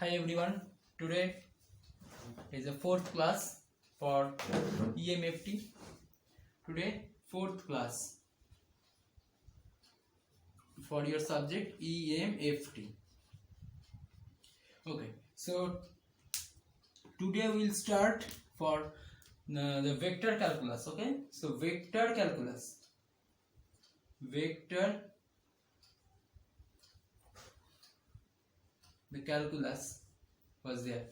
Hi everyone, today is the fourth class for EMFT. Today, fourth class for your subject EMFT. Okay, so today we'll start for the vector calculus. Okay, so vector calculus, the calculus was there.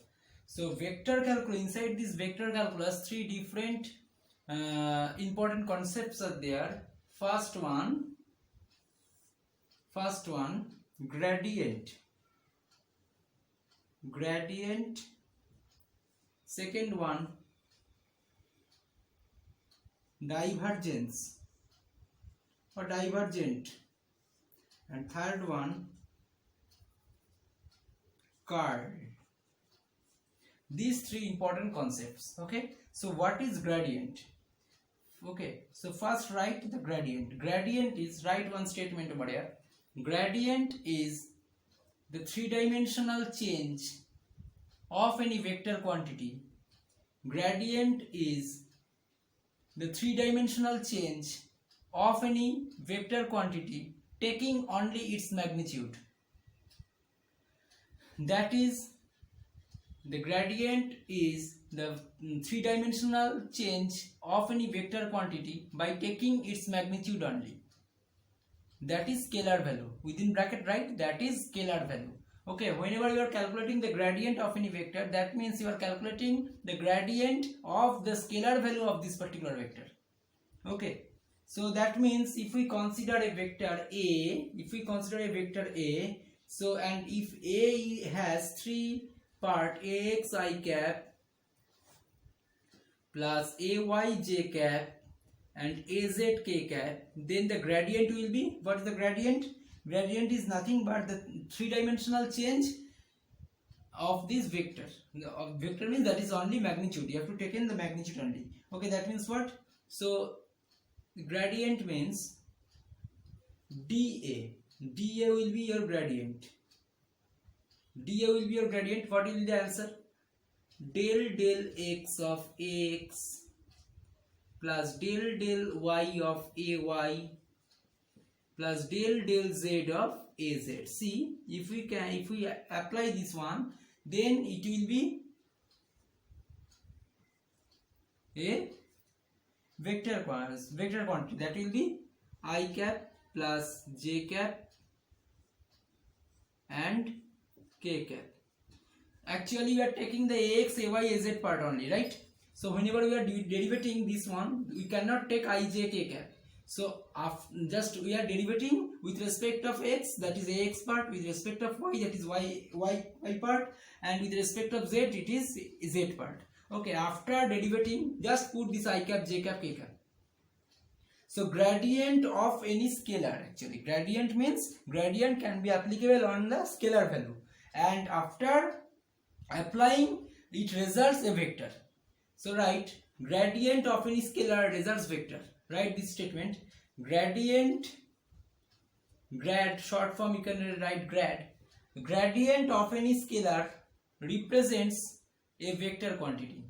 So vector calculus, inside this vector calculus, three different important concepts are there. First one, gradient. Second one, divergence or divergent, and third one, curl. These three important concepts. Okay, so what is gradient? Okay, so first write the gradient. Gradient is, write one statement over here. Gradient is the three-dimensional change of any vector quantity. Gradient is the three-dimensional change of any vector quantity taking only its magnitude. That is, the gradient is the three-dimensional change of any vector quantity by taking its magnitude only. That is scalar value. Within bracket, right? That is scalar value. Okay, whenever you are calculating the gradient of any vector, that means you are calculating the gradient of the scalar value of this particular vector. Okay, so that means if we consider a vector A, so and if A has three part ax I cap plus ay j cap and az k cap, then the gradient will be, what is the gradient? Gradient is nothing but the three-dimensional change of this vector. Vector means that is only magnitude. You have to take in the magnitude only. Okay, that means what? So gradient means dA will be your gradient. dA will be your gradient. What will be the answer? Del x of ax plus del y of ay plus del z of az. See, if we apply this one, then it will be a vector quantity, that will be I cap plus j cap and k cap. Actually we are taking the ax, ay, az part only, right? So whenever we are derivating this one, we cannot take I, j, k cap. So just we are derivating with respect of x, that is ax part, with respect of y, that is y part, and with respect of z, it is z part. Okay, after derivating, just put this I cap, j cap, k cap. So gradient of any scalar, actually gradient means gradient can be applicable on the scalar value, and after applying it results a vector. So write gradient of any scalar results vector. Write this statement, gradient, grad, short form you can write grad. Gradient of any scalar represents a vector quantity.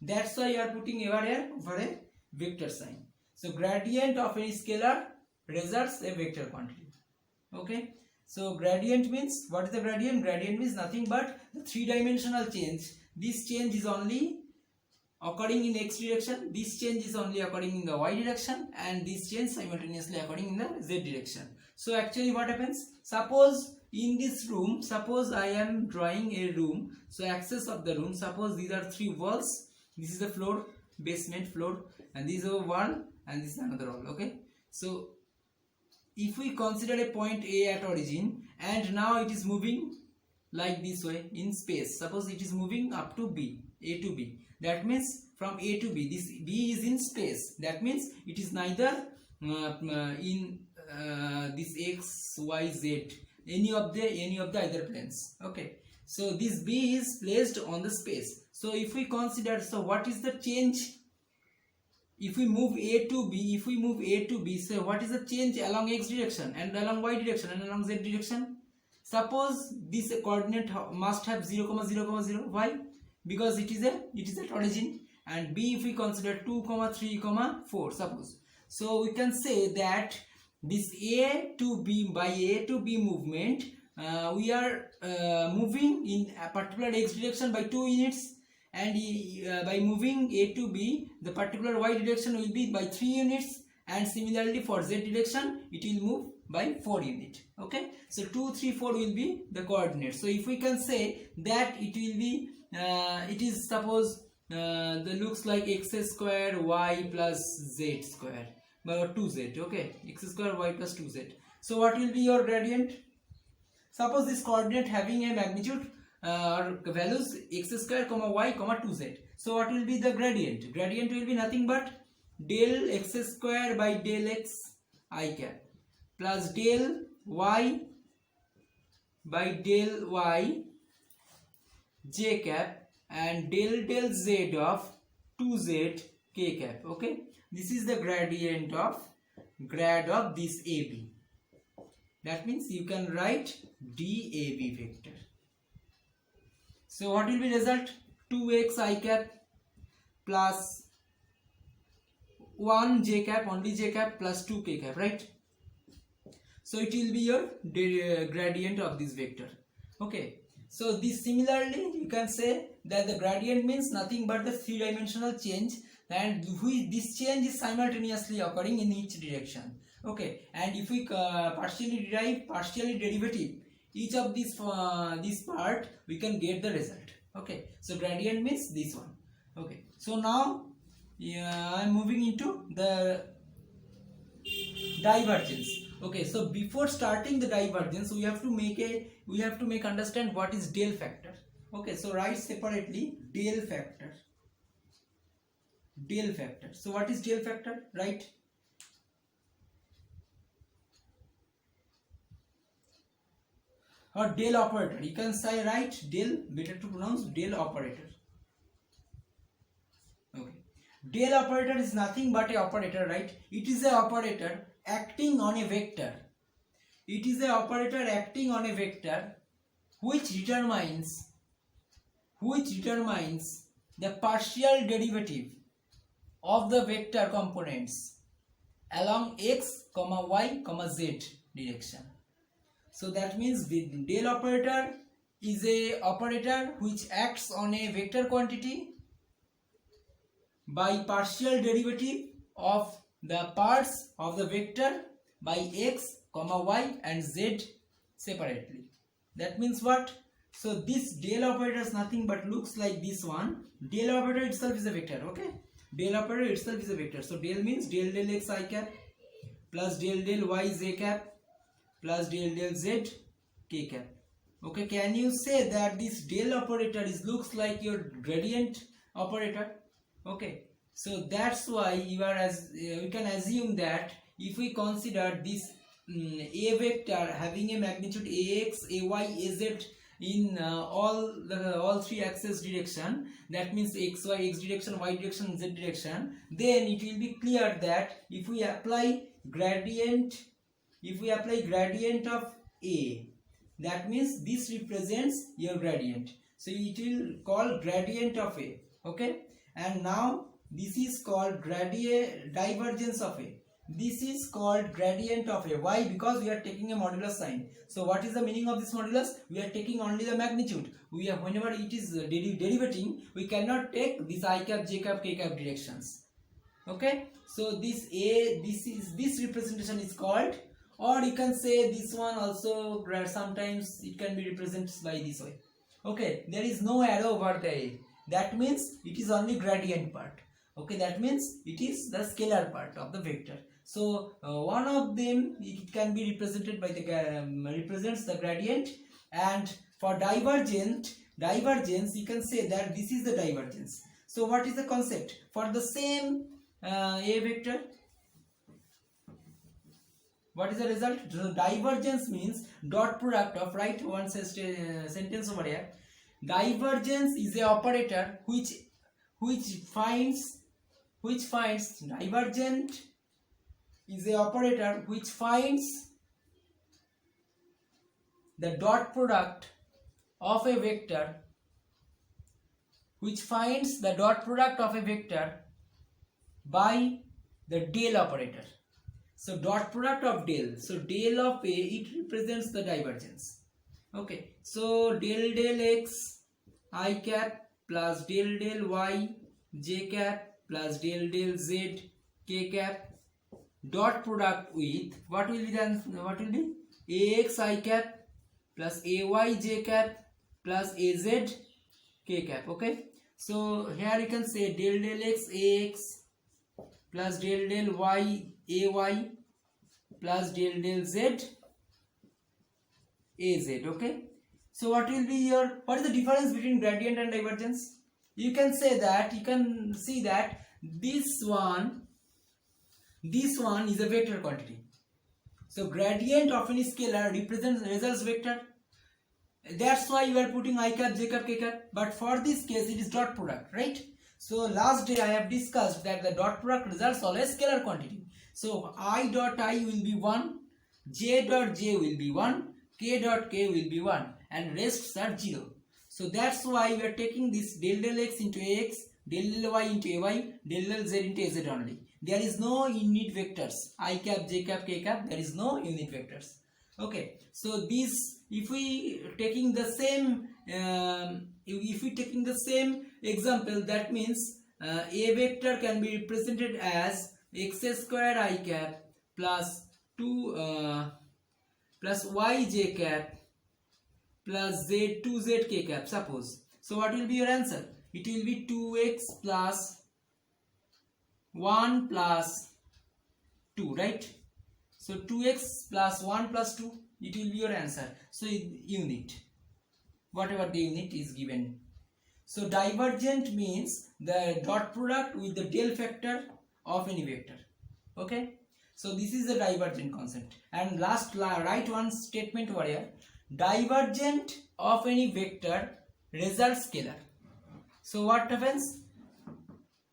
That's why you are putting over here for a vector sign. So gradient of any scalar results a vector quantity. Okay, so gradient means, what is the gradient? Gradient means nothing but the three-dimensional change. This change is only occurring in x direction, this change is only occurring in the y direction, and this change simultaneously occurring in the z direction. So actually what happens? Suppose in this room, suppose I am drawing a room, so axis of the room, suppose these are three walls, this is the floor, basement floor, and this is a wall, and this is another wall. Okay, so if we consider a point A at origin, and now it is moving like this way in space, suppose it is moving up to B, A to B, that means from A to B, this B is in space, that means it is neither in this x, y, z, any of the other planes. Okay, so this B is placed on the space. So if we consider, so what is the change if we move A to B? So what is the change along x direction and along y direction and along z direction? Suppose this coordinate must have 0 comma 0 comma 0. Why? Because it is at origin. And b, if we consider 2 comma 3 comma 4, suppose, so we can say that this a to b, by a to b movement, we are moving in a particular x direction by 2 units, and by moving a to b, the particular y direction will be by 3 units, and similarly for z direction it will move by 4 unit. Okay, so 2 3 4 will be the coordinates. So if we can say that it will be it is, suppose, the looks like x square y plus z square, or 2z. Okay, x square y plus 2z. So what will be your gradient? Suppose this coordinate having a magnitude or values x square comma y comma 2z. So what will be the gradient? Gradient will be nothing but del x square by del x I cap plus del y by del y j cap and del z of 2z k cap. Okay, this is the gradient of grad of this AB. That means you can write DAB vector. So what will be result? 2x I cap plus 1 j cap, only j cap, plus 2 k cap, right? So it will be your gradient of this vector. Okay, so this similarly you can say that the gradient means nothing but the three-dimensional change, and this change is simultaneously occurring in each direction. Okay, and if we partially derive, partially derivative each of this part, we can get the result. Okay, so gradient means this one. Okay, so now I am moving into the divergence. Okay, so before starting the divergence, we have to make understand what is del factor. Okay, so write separately del factor. Del factor. So what is del factor? Right. Or del operator. You can say write del, better to pronounce del operator. Okay. Del operator is nothing but a operator, right? It is a operator acting on a vector. It is a operator acting on a vector which determines the partial derivative of the vector components along x, y, z direction. So that means the del operator is a operator which acts on a vector quantity by partial derivative of the parts of the vector by x, y and z separately. That means what? So this del operator is nothing but looks like this one. Del operator itself is a vector. Okay, del operator itself is a vector. So del means del x I cap plus del y j cap plus del z k cap. Okay, can you say that this del operator looks like your gradient operator? Okay, so that's why we can assume that if we consider this a vector having a magnitude ax, ay, az in all three axis direction, that means x direction, y direction, z direction, then it will be clear that if we apply gradient of a, that means this represents your gradient, so it will call gradient of a. Okay, and now this is called divergence of a. This is called gradient of a. Why? Because we are taking a modulus sign. So what is the meaning of this modulus? We are taking only the magnitude. Whenever it is derivating, we cannot take this I cap, j cap, k cap directions. Okay, so this representation is called, or you can say this one also, sometimes it can be represented by this way. Okay, there is no arrow over the a. That means it is only gradient part. Okay, that means it is the scalar part of the vector. So one of them, it can be represented by the represents the gradient, and for divergence you can say that this is the divergence. So what is the concept for the same a vector? What is the result? So divergence means dot product of, write one sentence over here. Divergence is a operator which finds divergent is a operator which finds the dot product of a vector, which finds the dot product of a vector by the del operator. So dot product of del, so del of A, it represents the divergence. Okay, so del x I cap plus del y j cap plus del z k cap dot product with what will be then, what will be ax I cap plus ay j cap plus az k cap. Okay, so here you can say del x ax plus del y ay plus del z az. Okay, so what will be your, what is the difference between gradient and divergence? You can say that, you can see that this one is a vector quantity. So gradient of any scalar represents results vector. That's why you are putting I cap, j cap, k cap. But for this case, it is dot product, right? So last day I have discussed that the dot product results always scalar quantity. So I dot I will be 1, j dot j will be 1, k dot k will be 1, and rests are 0. So that's why we are taking this del x into ax, del y into ay, del z into az only. There is no unit vectors I cap, j cap, k cap. There is no unit vectors. Okay, so this, if we taking the same example, that means a vector can be represented as x square I cap plus 2 plus y j cap plus z 2z k cap, suppose. So what will be your answer? It will be 2x plus 1 plus 2, right? So 2x plus 1 plus 2, it will be your answer. So unit, whatever the unit is given. So divergent means the dot product with the del factor of any vector. Okay, so this is the divergent concept. And last, write one statement over here: divergent of any vector results scalar. So what happens?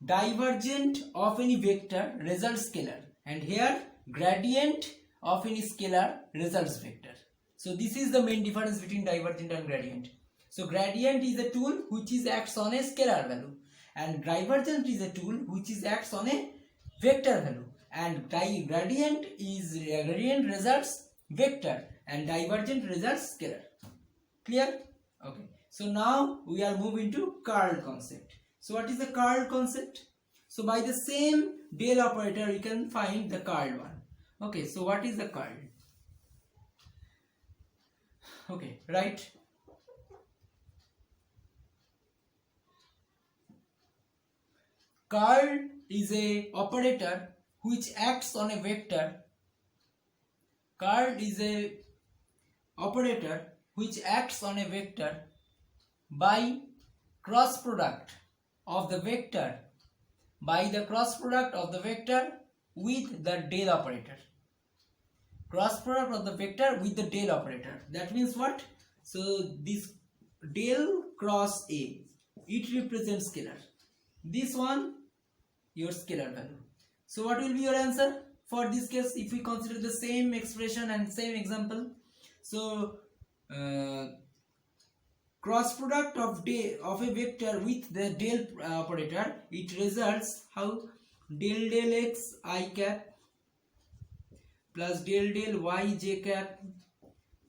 Divergent of any vector results scalar, and here gradient of any scalar results vector. So this is the main difference between divergent and gradient. So gradient is a tool which is acts on a scalar value, and divergent is a tool which is acts on a vector value. And gradient results vector, and divergent results scalar. Clear? Okay. So now we are moving to curl concept. So what is the curl concept? So by the same del operator you can find the curl one. Okay, so what is the curl? Okay, right. Curl is a operator which acts on a vector. Curl is a operator which acts on a vector by cross product of the vector with the del operator. Cross product of the vector with the del operator. That means what? So this del cross A, it represents scalar. This one, your scalar value. So what will be your answer for this case if we consider the same expression and same example? So cross product of a vector with the del operator, it results how? Del x I cap plus del y j cap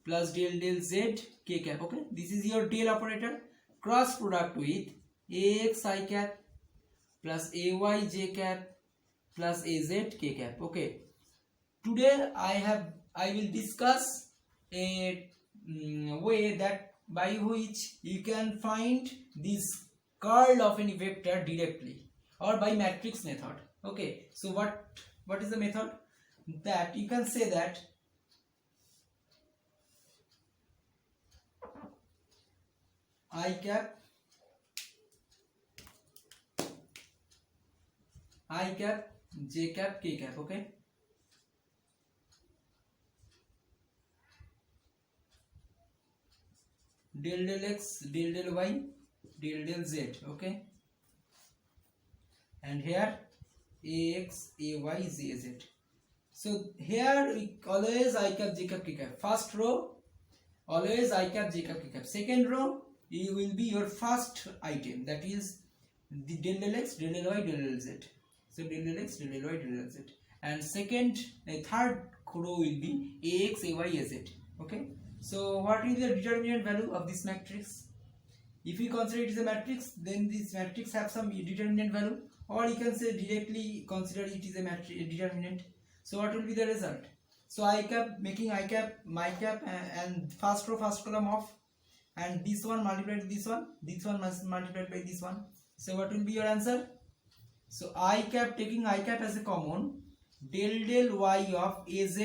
plus del z k cap. Okay, this is your del operator. Cross product with ax I cap plus ay j cap plus az k cap. Okay, today I will discuss a way that by which you can find this curl of any vector directly, or by matrix method. Okay, so what is the method? That you can say that I cap j cap k cap. Okay, del x, del y, del z. Okay, and here ax, ay, z. So here we always I cap, j cap, k cap. First row always I cap, j cap, k cap. Second row it will be your first item, that is the del del x, del del y, del del z. So del del x, del del y, del del z. And third row will be ax, ay, az. Okay. So what is the determinant value of this matrix? If we consider it is a matrix, then this matrix have some determinant value, or you can say directly consider it is a determinant. So what will be the result? So I cap, making I cap, my cap, and first row, first column off, and this one multiplied with this one must multiplied by this one. So what will be your answer? So I cap, taking I cap as a common, del del y of az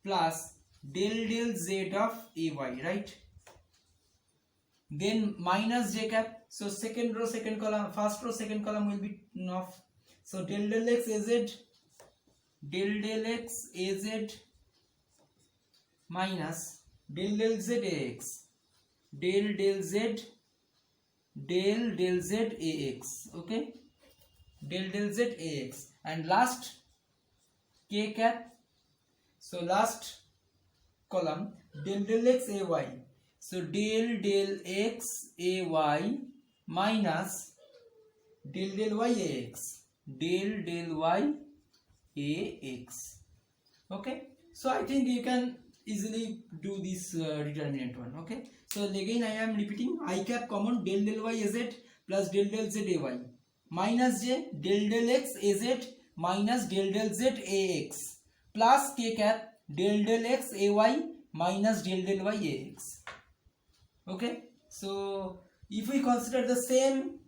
plus del del z of ay, right? Then minus j cap. So second row, second column, first row, second column will be off. So del del x az, del del x az minus del del z ax, del del z, del del z ax. Okay, del del z ax, and last k cap. So last column, del del x ay. So del del x ay minus del del y ax, del del y ax. Okay, so I think you can easily do this determinant one. Okay, so again I am repeating, I cap common, del del y az plus del del z ay minus j, del del x az minus del del z ax plus k cap, del del x ay minus del del y ax. Okay, so if we consider the same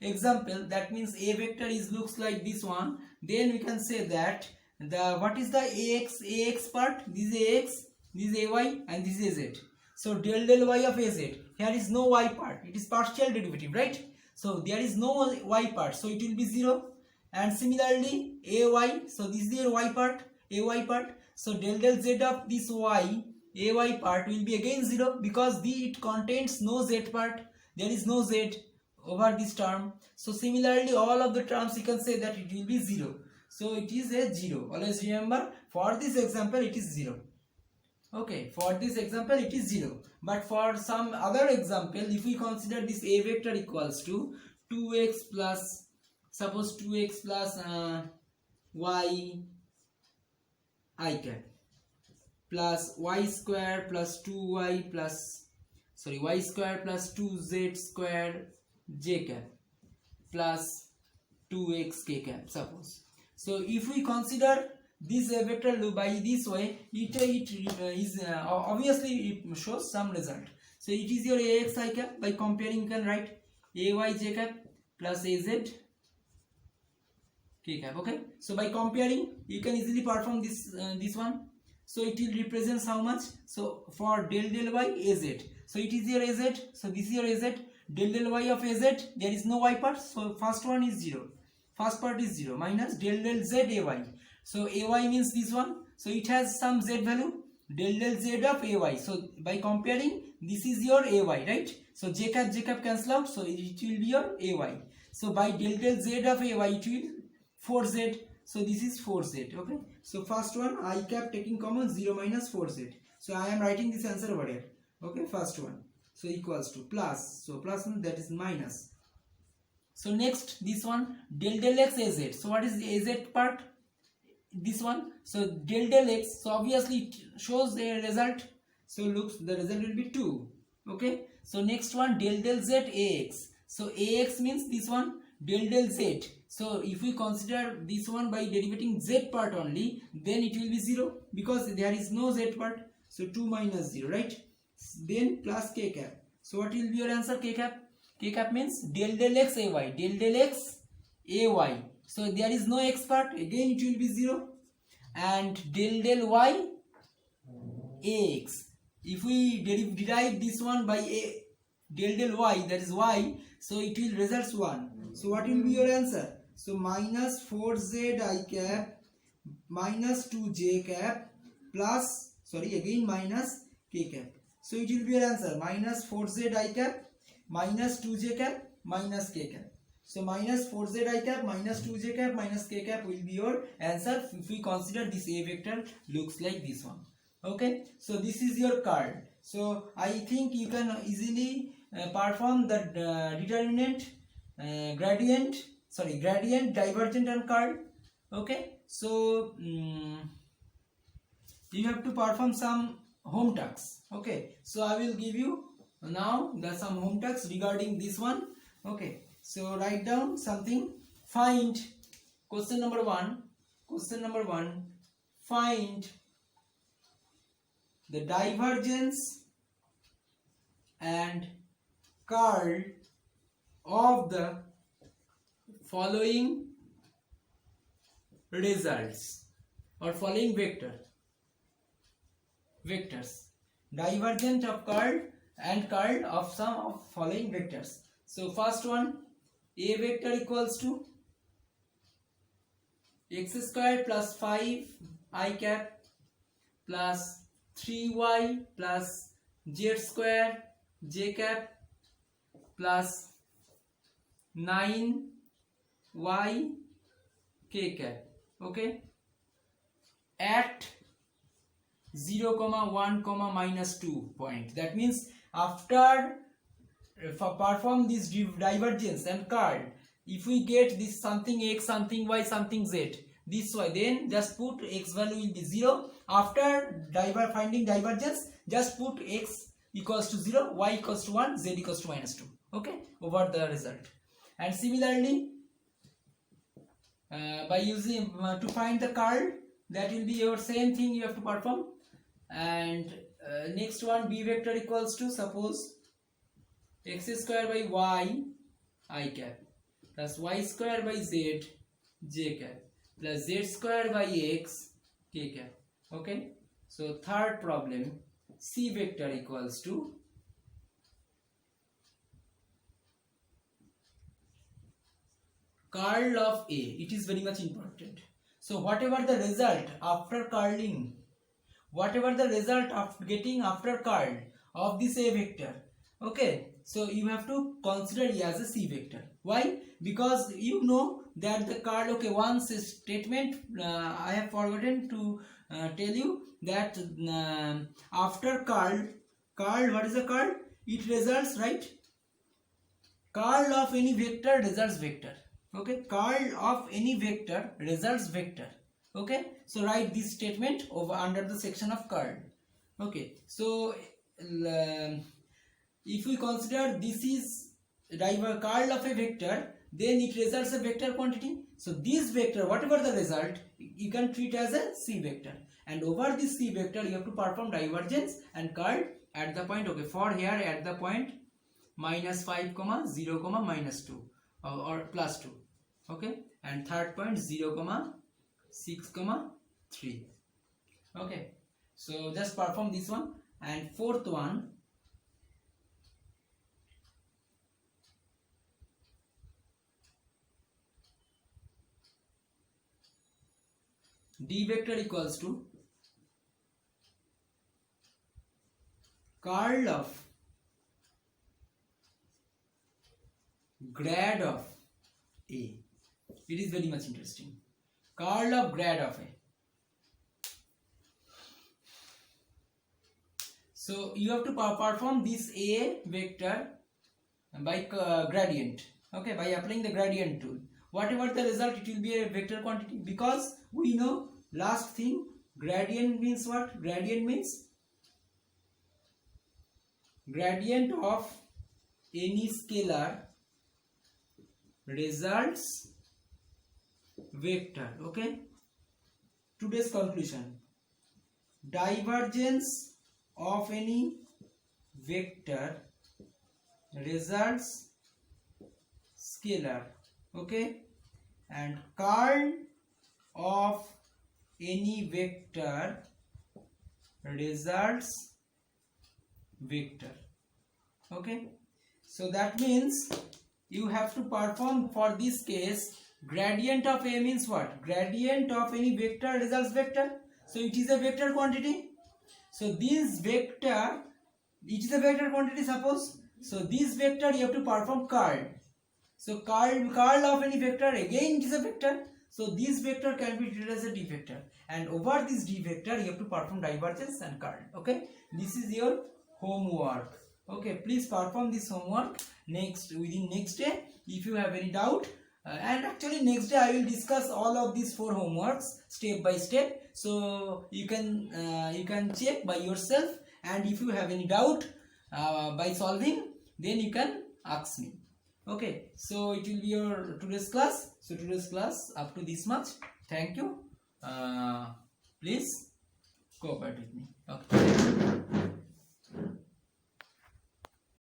example, that means a vector is looks like this one, then we can say that the what is the ax part, this is ax, this is ay, and this is az. So del del y of az, here is no y part, it is partial derivative, right? So there is no y part, so it will be 0. And similarly ay, so this is the y part, ay part, so del del z of this y, ay part will be again 0, because it contains no z part, there is no z over this term. So similarly all of the terms you can say that it will be 0. So it is a 0. Always remember, for this example it is 0. Okay, for this example it is 0. But for some other example, if we consider this a vector equals to 2x plus, suppose 2x plus y I cap plus y square plus 2y plus, sorry, y square plus 2z square j cap plus 2x k cap, suppose. So if we consider this vector by this way, it is obviously it shows some result. So it is your ax I cap. By comparing you can write ay j cap plus az k cap. Okay, so by comparing you can easily perform this this one. So it will represent how much? So for del del y az, so it is your az, so this is your az, del del y of az, there is no y part, so first one is 0, first part is 0, minus del del z ay. So ay means this one, so it has some z value, del del z of ay. So by comparing, this is your ay, right? So j cap cancel out, so it will be your ay. So by del del z of ay, it will 4z. So this is 4z. Okay, so first one I cap taking common, 0 minus 4z. So I am writing this answer over here. Okay, first one, so equals to plus, so plus that is minus. So next this one, del del x az. So what is the az part? This one, so del del x, so obviously it shows the result, so looks the result will be 2. Okay, so next one, del del z ax. So ax means this one, del del z. So if we consider this one by derivating z part only, then it will be 0, because there is no z part. So 2 minus 0, right? Then plus k cap. So what will be your answer? K cap. K cap means del del x ay, del del x ay. So there is no x part, again it will be 0. And del del y ax. If we derive this one by del del y, that is y, so it will result 1. So what will be your answer? So minus 4z I cap minus 2j cap plus, sorry, again minus k cap. So it will be your answer, minus 4z I cap minus 2j cap minus k cap. So minus 4z I cap minus 2j cap minus k cap will be your answer if we consider this a vector looks like this one. Okay, so this is your curl. So I think you can easily perform the determinant, gradient, divergent and curl. Okay, so you have to perform some home tasks. Okay, so I will give you now some home tasks regarding this one. Okay, so write down something. Find question number 1. Question number 1. Find the divergence and curl of the following results or following vectors. Divergence of curl and curl of some of following vectors. So first one, a vector equals to x square plus 5 I cap plus 3y plus z square j cap plus 9y k cap. Okay, at 0, 1, -2 point. That means after perform this divergence and curl, if we get this something x, something y, something z, this y, then just put x value will be 0. After finding divergence, just put x equals to 0, y equals to 1, z equals to -2. Okay, over the result. And similarly, by using to find the curl, that will be your same thing you have to perform. And next one, b vector equals to, suppose x square by y I cap plus y square by z j cap plus z square by x k cap. Okay, so third problem, c vector equals to curl of a. It is very much important. So whatever the result after curling, whatever the result of getting after curl of this a vector, okay, so you have to consider it as a c vector. Why? Because you know that the curl, okay, one statement I have forgotten to tell you that after curl, what is the curl? It results, right? Curl of any vector results vector. Okay, curl of any vector results vector. Okay, so write this statement over under the section of curl. Okay, so if we consider this is curl of a vector, then it results a vector quantity. So this vector, whatever the result, you can treat as a c vector, and over this c vector you have to perform divergence and curl at the point, okay, for here at the point -5, 0, -2 or +2. Okay, and third point 0, 6, 3. Okay, so just perform this one. And fourth one, d vector equals to curl of grad of a. It is very much interesting. Curl of grad of a. So you have to perform this a vector by gradient. Okay, by applying the gradient tool. Whatever the result, it will be a vector quantity, because we know last thing, gradient means what? Gradient means gradient of any scalar results vector. Okay, today's conclusion, divergence of any vector results scalar. Okay, and curl of any vector results vector. Okay, so that means you have to perform for this case, gradient of a means what? Gradient of any vector results vector. So it is a vector quantity. So this vector, it is a vector quantity, suppose. So this vector you have to perform curl. So curl of any vector, again it is a vector. So this vector can be treated as a D vector, and over this D vector you have to perform divergence and curl. Okay, this is your homework. Okay, please perform this homework within next day. If you have any doubt, and actually next day I will discuss all of these 4 homeworks step by step, so you can check by yourself, and if you have any doubt by solving, then you can ask me. Okay, so it will be your today's class. So today's class up to this much. Thank you. Please cooperate with me. Okay.